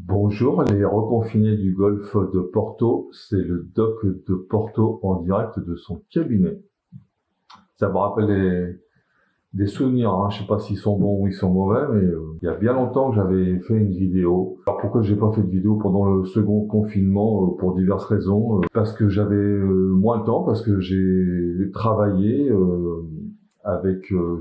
Bonjour, les reconfinés du golfe de Porto, c'est le doc de Porto en direct de son cabinet. Ça me rappelle des souvenirs, hein. Je sais pas s'ils sont bons ou ils sont mauvais, mais il y a bien longtemps que j'avais fait une vidéo. Alors pourquoi j'ai pas fait de vidéo pendant le second confinement? Pour diverses raisons. Parce que j'avais moins de temps, parce que j'ai travaillé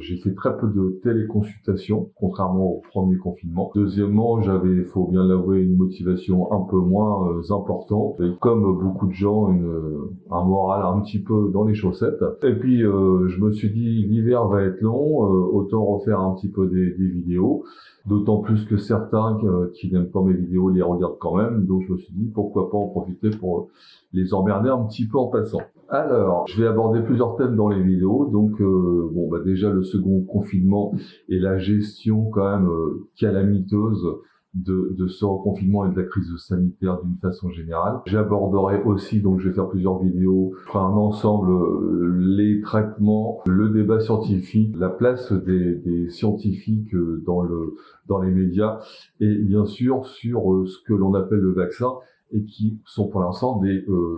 j'ai fait très peu de téléconsultations, contrairement au premier confinement. Deuxièmement, j'avais, faut bien l'avouer, une motivation un peu moins importante. Et comme beaucoup de gens, un moral un petit peu dans les chaussettes. Et puis, je me suis dit, l'hiver va être long, autant refaire un petit peu des vidéos. D'autant plus que certains qui n'aiment pas mes vidéos les regardent quand même. Donc, je me suis dit, pourquoi pas en profiter pour les emmerder un petit peu en passant. Alors, je vais aborder plusieurs thèmes dans les vidéos. Donc, déjà le second confinement et la gestion quand même calamiteuse de ce reconfinement et de la crise sanitaire d'une façon générale. J'aborderai aussi, donc je vais faire plusieurs vidéos, je ferai un ensemble, les traitements, le débat scientifique, la place des scientifiques dans les médias et bien sûr sur ce que l'on appelle le vaccin et qui sont pour l'instant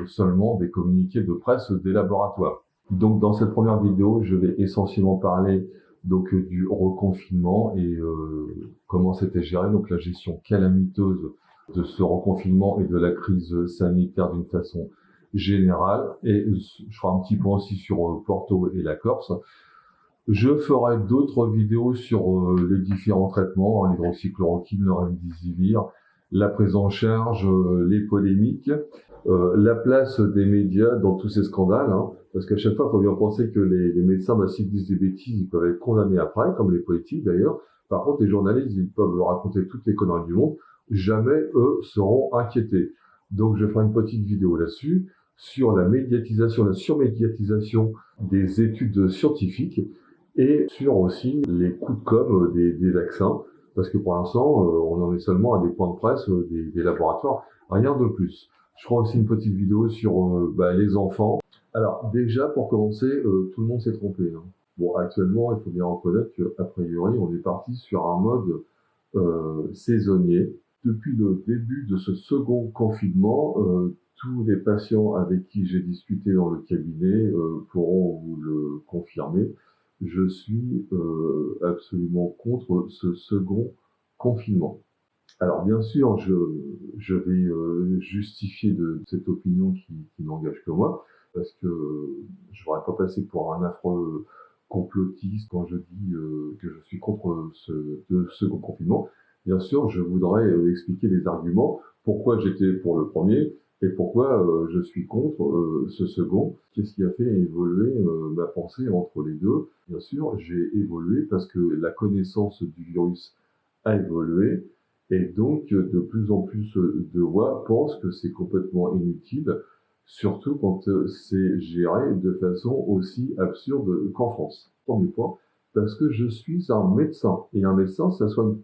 seulement des communiqués de presse des laboratoires. Donc dans cette première vidéo, je vais essentiellement parler du reconfinement et comment c'était géré, donc la gestion calamiteuse de ce reconfinement et de la crise sanitaire d'une façon générale. Et je ferai un petit point aussi sur Porto et la Corse. Je ferai d'autres vidéos sur les différents traitements, hein, l'hydroxychloroquine, le remdesivir, la prise en charge, les polémiques, la place des médias dans tous ces scandales, hein, parce qu'à chaque fois, il faut bien penser que les médecins, s'ils disent des bêtises, ils peuvent être condamnés après, comme les politiques d'ailleurs. Par contre, les journalistes, ils peuvent raconter toutes les conneries du monde. Jamais, eux, seront inquiétés. Donc, je ferai une petite vidéo là-dessus, sur la médiatisation, la surmédiatisation des études scientifiques, et sur aussi les coups de com des vaccins, parce que pour l'instant, on en est seulement à des points de presse des laboratoires, rien de plus. Je ferai aussi une petite vidéo sur les enfants. Alors déjà, pour commencer, tout le monde s'est trompé, hein. Bon, actuellement, il faut bien reconnaître qu'a priori, on est parti sur un mode saisonnier. Depuis le début de ce second confinement, tous les patients avec qui j'ai discuté dans le cabinet pourront vous le confirmer. Je suis absolument contre ce second confinement. Alors bien sûr, je vais justifier de cette opinion qui n'engage que moi, parce que je ne voudrais pas passer pour un affreux complotiste quand je dis que je suis contre ce second confinement. Bien sûr, je voudrais expliquer les arguments, pourquoi j'étais pour le premier et pourquoi je suis contre ce second. Qu'est-ce qui a fait évoluer ma pensée entre les deux? Bien sûr, j'ai évolué parce que la connaissance du virus a évolué. Et donc, de plus en plus de voix pensent que c'est complètement inutile, surtout quand c'est géré de façon aussi absurde qu'en France. Premier point, parce que je suis un médecin, et un médecin, ça soigne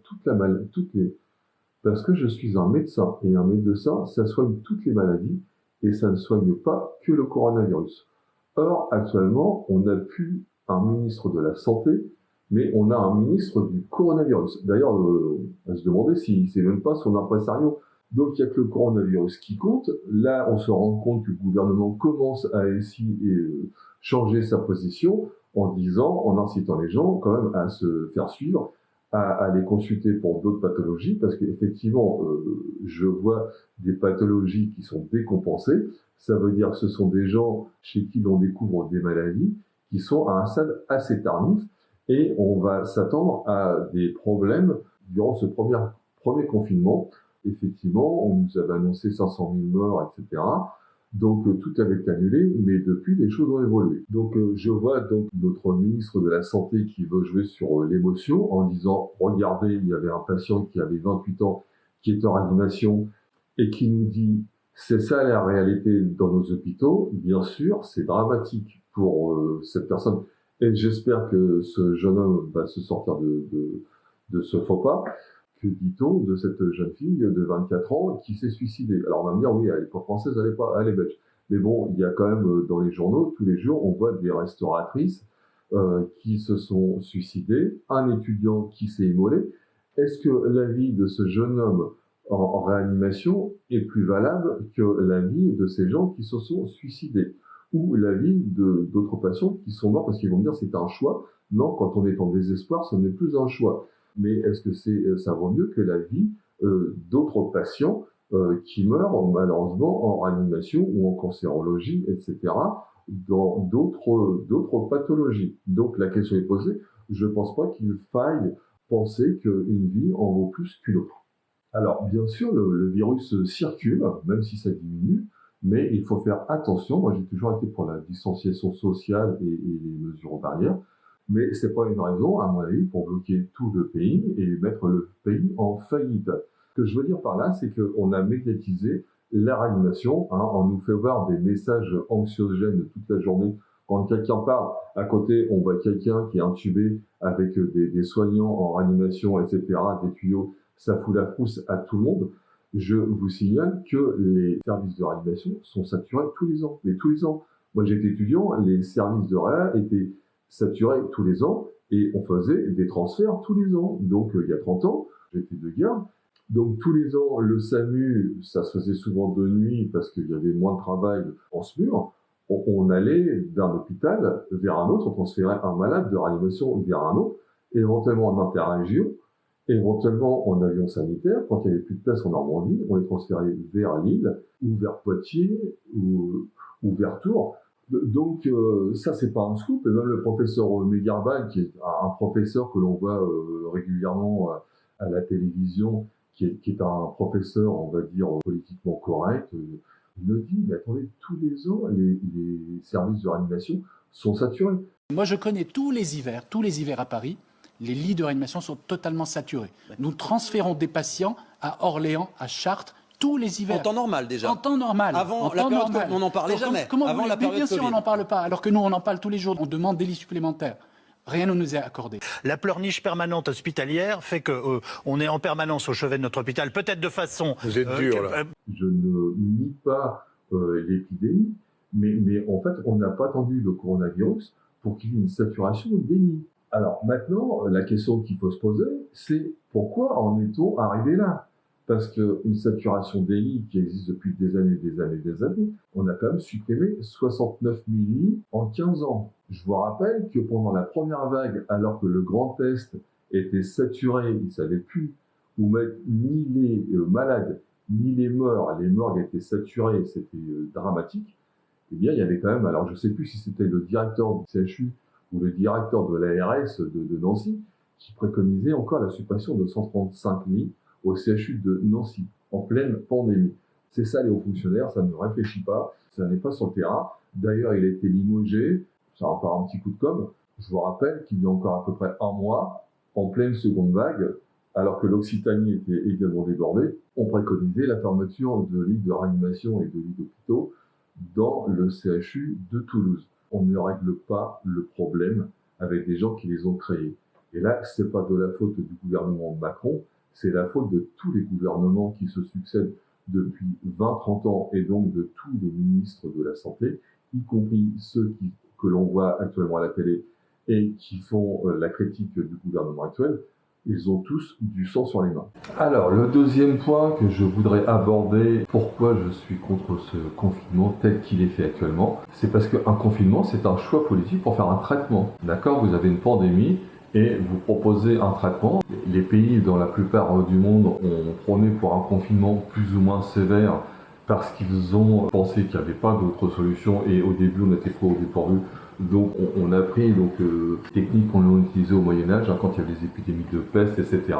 parce que je suis un médecin, et un médecin, ça soigne toutes les maladies, et ça ne soigne pas que le coronavirus. Or, actuellement, on n'a plus un ministre de la Santé, mais on a un ministre du coronavirus. D'ailleurs, à se demander si c'est même pas son impresario. Donc, il n'y a que le coronavirus qui compte. Là, on se rend compte que le gouvernement commence à essayer changer sa position en disant, en incitant les gens quand même à se faire suivre, à les consulter pour d'autres pathologies, parce qu'effectivement, je vois des pathologies qui sont décompensées. Ça veut dire que ce sont des gens chez qui l'on découvre des maladies qui sont à un stade assez tardif, et on va s'attendre à des problèmes durant ce premier confinement. Effectivement, on nous avait annoncé 500 000 morts, etc. Donc tout avait été annulé, mais depuis, les choses ont évolué. Donc je vois donc notre ministre de la Santé qui veut jouer sur l'émotion en disant « Regardez, il y avait un patient qui avait 28 ans, qui est en réanimation, et qui nous dit « C'est ça la réalité dans nos hôpitaux ». Bien sûr, c'est dramatique pour cette personne, et j'espère que ce jeune homme va se sortir de ce faux pas. Que dit-on de cette jeune fille de 24 ans qui s'est suicidée? Alors on va me dire, oui, elle n'est pas française, elle est belge. Mais bon, il y a quand même dans les journaux, tous les jours, on voit des restauratrices qui se sont suicidées, un étudiant qui s'est immolé. Est-ce que la vie de ce jeune homme en réanimation est plus valable que la vie de ces gens qui se sont suicidés ou la vie d'autres patients qui sont morts parce qu'ils vont me dire c'est un choix. Non, quand on est en désespoir, ce n'est plus un choix. Mais est-ce que ça vaut mieux que la vie d'autres patients qui meurent malheureusement en réanimation ou en cancérologie, etc., dans d'autres pathologies. Donc la question est posée. Je ne pense pas qu'il faille penser qu'une vie en vaut plus qu'une autre. Alors, bien sûr, le virus circule, même si ça diminue, mais il faut faire attention. Moi, j'ai toujours été pour la distanciation sociale et les mesures barrières, mais c'est pas une raison, à mon avis, pour bloquer tout le pays et mettre le pays en faillite. Ce que je veux dire par là, c'est qu'on a médiatisé la réanimation, hein, on nous fait voir des messages anxiogènes toute la journée. Quand quelqu'un parle, à côté, on voit quelqu'un qui est intubé avec des soignants en réanimation, etc., des tuyaux. Ça fout la frousse à tout le monde. Je vous signale que les services de réanimation sont saturés tous les ans. Mais tous les ans. Moi, j'étais étudiant, les services de réa étaient saturés tous les ans et on faisait des transferts tous les ans. Donc, il y a 30 ans, j'étais de garde. Donc, tous les ans, le SAMU, ça se faisait souvent de nuit parce qu'il y avait moins de travail en ce mur. On allait d'un hôpital vers un autre, on transférait un malade de réanimation vers un autre, éventuellement en interrégion. Éventuellement, en avion sanitaire, quand il n'y avait plus de place en Normandie, on les transférait vers Lille, ou vers Poitiers, ou vers Tours. Donc, ça, c'est pas un scoop. Et même le professeur Megarbal, qui est un professeur que l'on voit régulièrement à la télévision, qui est un professeur, on va dire, politiquement correct, me dit, mais attendez, tous les ans, les services de réanimation sont saturés. Moi, je connais tous les hivers à Paris, les lits de réanimation sont totalement saturés. Nous transférons des patients à Orléans, à Chartres, tous les hivers. En temps normal déjà. En temps normal. Avant la période, on n'en parlait jamais. Comment Avant la période bien sûr, Covid. on n'en parle pas. Alors que nous, on en parle tous les jours. On demande des lits supplémentaires. Rien ne nous est accordé. La pleurniche permanente hospitalière fait qu'on est en permanence au chevet de notre hôpital, peut-être de façon... Vous êtes dur, là. Je ne nie pas l'épidémie, mais en fait, on n'a pas attendu le coronavirus pour qu'il y ait une saturation des lits. Alors maintenant, la question qu'il faut se poser, c'est pourquoi en est-on arrivé là? Parce qu'une saturation des lits qui existe depuis des années, on a quand même supprimé 69 000 lits en 15 ans. Je vous rappelle que pendant la première vague, alors que le Grand Est était saturé, ils ne savaient plus où mettre ni les malades, ni les morts étaient saturés, c'était dramatique, eh bien il y avait quand même, alors je ne sais plus si c'était le directeur du CHU ou le directeur de l'ARS de Nancy, qui préconisait encore la suppression de 135 lits au CHU de Nancy, en pleine pandémie. C'est ça les hauts fonctionnaires, ça ne réfléchit pas, ça n'est pas sur le terrain. D'ailleurs, il a été limogé, ça va faire un petit coup de com'. Je vous rappelle qu'il y a encore à peu près un mois, en pleine seconde vague, alors que l'Occitanie était également débordée, on préconisait la fermeture de lits de réanimation et de lits d'hôpitaux dans le CHU de Toulouse. On ne règle pas le problème avec des gens qui les ont créés. Et là, c'est pas de la faute du gouvernement Macron, c'est la faute de tous les gouvernements qui se succèdent depuis 20-30 ans et donc de tous les ministres de la Santé, y compris ceux que l'on voit actuellement à la télé et qui font la critique du gouvernement actuel. Ils ont tous du sang sur les mains. Alors, le deuxième point que je voudrais aborder, pourquoi je suis contre ce confinement tel qu'il est fait actuellement, c'est parce qu'un confinement, c'est un choix politique pour faire un traitement. D'accord ? Vous avez une pandémie et vous proposez un traitement. Les pays, dans la plupart du monde, ont prôné pour un confinement plus ou moins sévère parce qu'ils ont pensé qu'il n'y avait pas d'autre solution et au début, on était trop au dépourvu. Donc on a pris techniques qu'on a utilisées au Moyen-Âge, hein, quand il y avait des épidémies de peste, etc.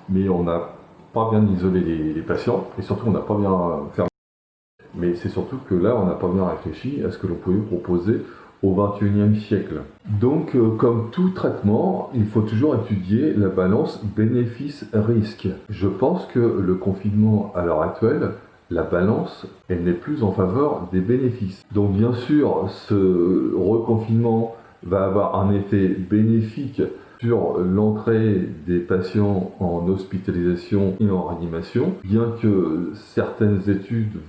Mais on n'a pas bien isolé les patients et surtout on n'a pas bien fermé. Mais c'est surtout que là, on n'a pas bien réfléchi à ce que l'on pouvait proposer au XXIe siècle. Donc, comme tout traitement, il faut toujours étudier la balance bénéfice-risque. Je pense que le confinement à l'heure actuelle, la balance, elle n'est plus en faveur des bénéfices. Donc bien sûr, ce reconfinement va avoir un effet bénéfique sur l'entrée des patients en hospitalisation et en réanimation, bien que certaines études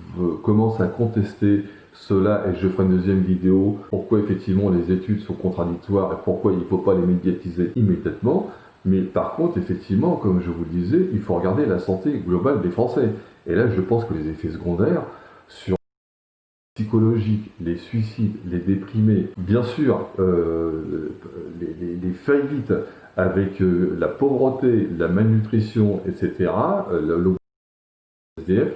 commencent à contester cela, et je ferai une deuxième vidéo, pourquoi effectivement les études sont contradictoires et pourquoi il ne faut pas les médiatiser immédiatement. Mais par contre, effectivement, comme je vous le disais, il faut regarder la santé globale des Français. Et là, je pense que les effets secondaires sur psychologiques, les suicides, les déprimés, bien sûr, les faillites avec la pauvreté, la malnutrition, etc., SDF,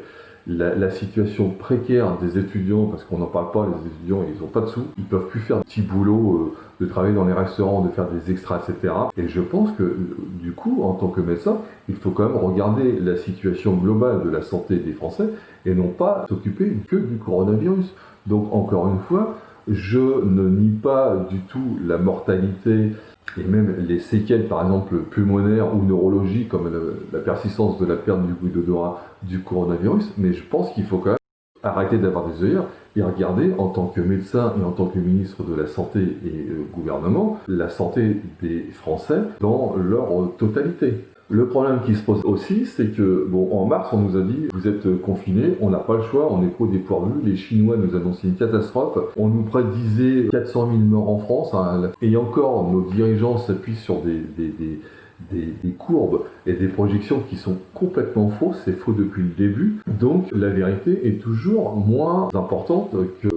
la situation précaire des étudiants, parce qu'on n'en parle pas, les étudiants ils n'ont pas de sous, ils ne peuvent plus faire de petits boulots, de travailler dans les restaurants, de faire des extras, etc. Et je pense que du coup, en tant que médecin, il faut quand même regarder la situation globale de la santé des Français et non pas s'occuper que du coronavirus. Donc encore une fois, je ne nie pas du tout la mortalité et même les séquelles, par exemple, pulmonaires ou neurologiques, comme la persistance de la perte du goût d'odorat du coronavirus, mais je pense qu'il faut quand même arrêter d'avoir des œillères et regarder, en tant que médecin et en tant que ministre de la Santé et gouvernement, la santé des Français dans leur totalité. Le problème qui se pose aussi, c'est que, en mars, on nous a dit, vous êtes confinés, on n'a pas le choix, on est trop dépourvus, les Chinois nous annonçaient une catastrophe, on nous prédisait 400 000 morts en France, et encore, nos dirigeants s'appuient sur des courbes et des projections qui sont complètement fausses, c'est faux depuis le début, donc la vérité est toujours moins importante que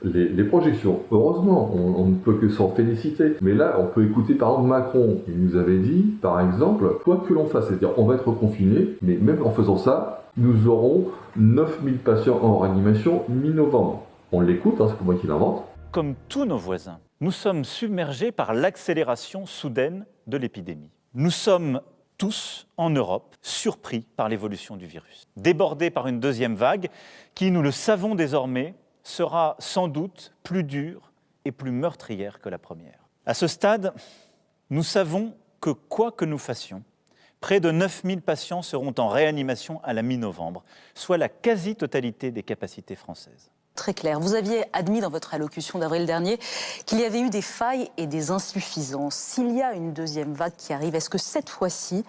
les projections. Heureusement, on ne peut que s'en féliciter, mais là on peut écouter par exemple Macron, il nous avait dit par exemple, quoi que l'on fasse, c'est-à-dire on va être confiné, mais même en faisant ça, nous aurons 9000 patients en réanimation mi-novembre. On l'écoute, c'est pas moi qui l'invente. Comme tous nos voisins, nous sommes submergés par l'accélération soudaine de l'épidémie. Nous sommes tous, en Europe, surpris par l'évolution du virus, débordés par une deuxième vague qui, nous le savons désormais, sera sans doute plus dure et plus meurtrière que la première. À ce stade, nous savons que quoi que nous fassions, près de 9000 patients seront en réanimation à la mi-novembre, soit la quasi-totalité des capacités françaises. Très clair. Vous aviez admis dans votre allocution d'avril dernier qu'il y avait eu des failles et des insuffisances. S'il y a une deuxième vague qui arrive, est-ce que cette fois-ci,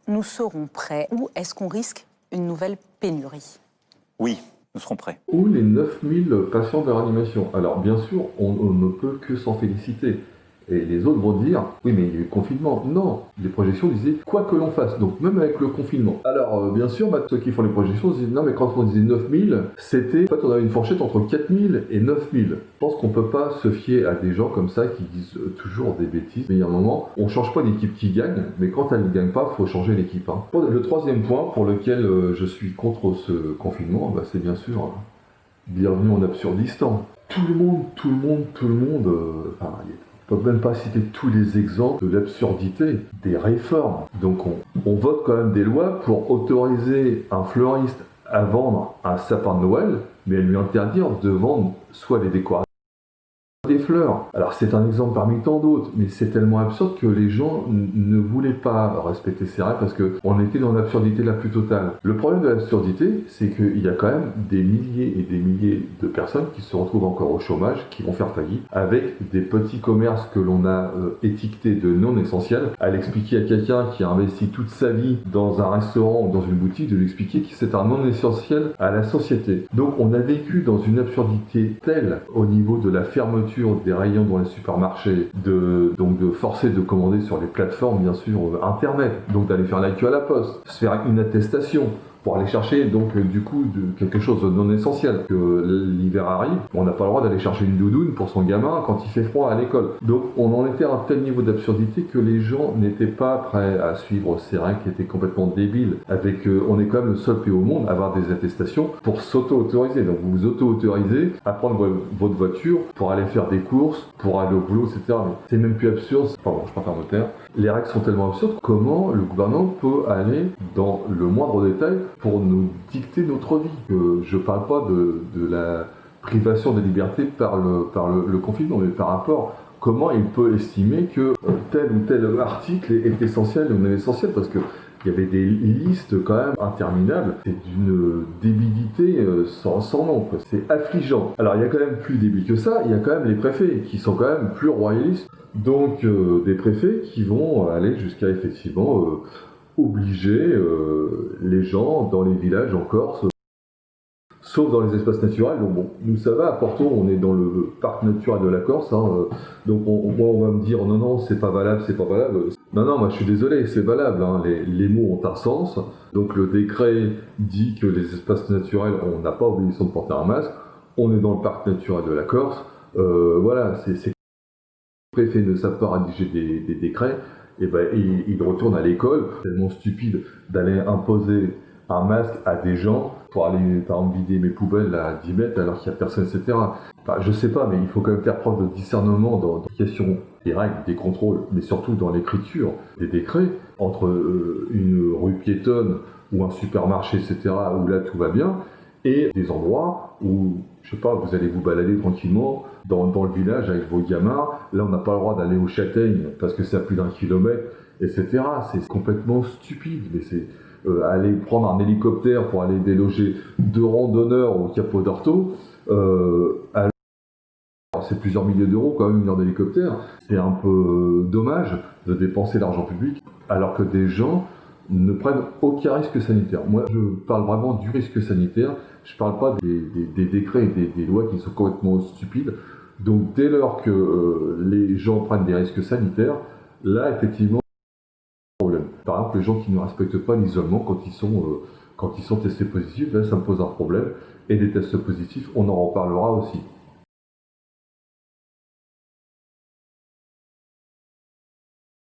nous serons prêts ou est-ce qu'on risque une nouvelle pénurie? Oui, nous serons prêts. Ou les 9000 patients de réanimation. Alors bien sûr, on ne peut que s'en féliciter. Et les autres vont dire, oui mais il y a eu le confinement. Non, les projections disaient quoi que l'on fasse, donc même avec le confinement. Alors bien sûr, ceux qui font les projections disent, non mais quand on disait 9000, c'était, en fait on avait une fourchette entre 4000 et 9000. Je pense qu'on peut pas se fier à des gens comme ça qui disent toujours des bêtises. Mais il y a un moment, on change pas d'équipe qui gagne, mais quand elle ne gagne pas, il faut changer l'équipe. Le troisième point pour lequel je suis contre ce confinement, c'est bien sûr, bienvenue en Absurdistan. Tout le monde, on ne peut même pas citer tous les exemples de l'absurdité des réformes. Donc on vote quand même des lois pour autoriser un fleuriste à vendre un sapin de Noël, mais à lui interdire de vendre soit les décorations, des fleurs. Alors c'est un exemple parmi tant d'autres, mais c'est tellement absurde que les gens ne voulaient pas respecter ces règles parce qu'on était dans l'absurdité la plus totale. Le problème de l'absurdité, c'est qu'il y a quand même des milliers et des milliers de personnes qui se retrouvent encore au chômage, qui vont faire faillite, avec des petits commerces que l'on a étiquetés de non essentiels. À l'expliquer à quelqu'un qui a investi toute sa vie dans un restaurant ou dans une boutique, de lui expliquer que c'est un non essentiel à la société. Donc on a vécu dans une absurdité telle au niveau de la fermeture des rayons dans les supermarchés, de forcer de commander sur les plateformes, bien sûr, internet, donc d'aller faire la queue à la poste, se faire une attestation pour aller chercher du coup quelque chose de non essentiel. Que l'hiver arrive, on n'a pas le droit d'aller chercher une doudoune pour son gamin quand il fait froid à l'école. Donc on en était à un tel niveau d'absurdité que les gens n'étaient pas prêts à suivre ces règles qui étaient complètement débiles. On est quand même le seul pays au monde à avoir des attestations pour s'auto-autoriser. Donc vous vous auto-autorisez à prendre votre voiture pour aller faire des courses, pour aller au boulot, etc. Mais c'est même plus absurde. Pardon, je préfère me taire. Les règles sont tellement absurdes, comment le gouvernement peut aller dans le moindre détail pour nous dicter notre vie? Je ne parle pas de la privation des libertés par le confinement, mais par rapport comment il peut estimer que tel ou tel article est essentiel ou non essentiel, parce que il y avait des listes quand même interminables, c'est d'une débilité sans nom, quoi. C'est affligeant. Alors il y a quand même plus débile que ça, il y a quand même les préfets qui sont quand même plus royalistes, donc des préfets qui vont aller jusqu'à effectivement obliger les gens dans les villages en Corse sauf dans les espaces naturels. Donc bon, nous ça va, à Porto, on est dans le parc naturel de la Corse, hein, donc moi on va me dire non, c'est pas valable, c'est pas valable. Non, moi je suis désolé, c'est valable, hein, les mots ont un sens. Donc le décret dit que les espaces naturels, on n'a pas obligation de porter un masque, on est dans le parc naturel de la Corse, voilà, c'est les préfets ne savent pas rédiger des décrets, et ben ils retournent à l'école. C'est tellement stupide d'aller imposer un masque à des gens pour aller, par exemple, vider mes poubelles à 10 mètres alors qu'il n'y a personne, etc. Enfin, je sais pas, mais il faut quand même faire preuve de discernement dans l'application des règles, des contrôles, mais surtout dans l'écriture des décrets, entre une rue piétonne ou un supermarché, etc., où là tout va bien, et des endroits où, je sais pas, vous allez vous balader tranquillement dans le village avec vos gamins. Là, on n'a pas le droit d'aller aux châtaignes parce que c'est à plus d'1 kilomètre, etc. C'est complètement stupide. Mais c'est aller prendre un hélicoptère pour aller déloger 2 randonneurs au Capo d'Orto. C'est plusieurs milliers d'euros quand même, une heure d'hélicoptère. C'est un peu dommage de dépenser l'argent public alors que des gens ne prennent aucun risque sanitaire. Moi, je parle vraiment du risque sanitaire. Je parle pas des décrets et des lois qui sont complètement stupides. Donc, dès lors que les gens prennent des risques sanitaires, là, effectivement, problème. Par exemple, les gens qui ne respectent pas l'isolement quand ils sont testés positifs, là, ça me pose un problème. Et des tests positifs, on en reparlera aussi.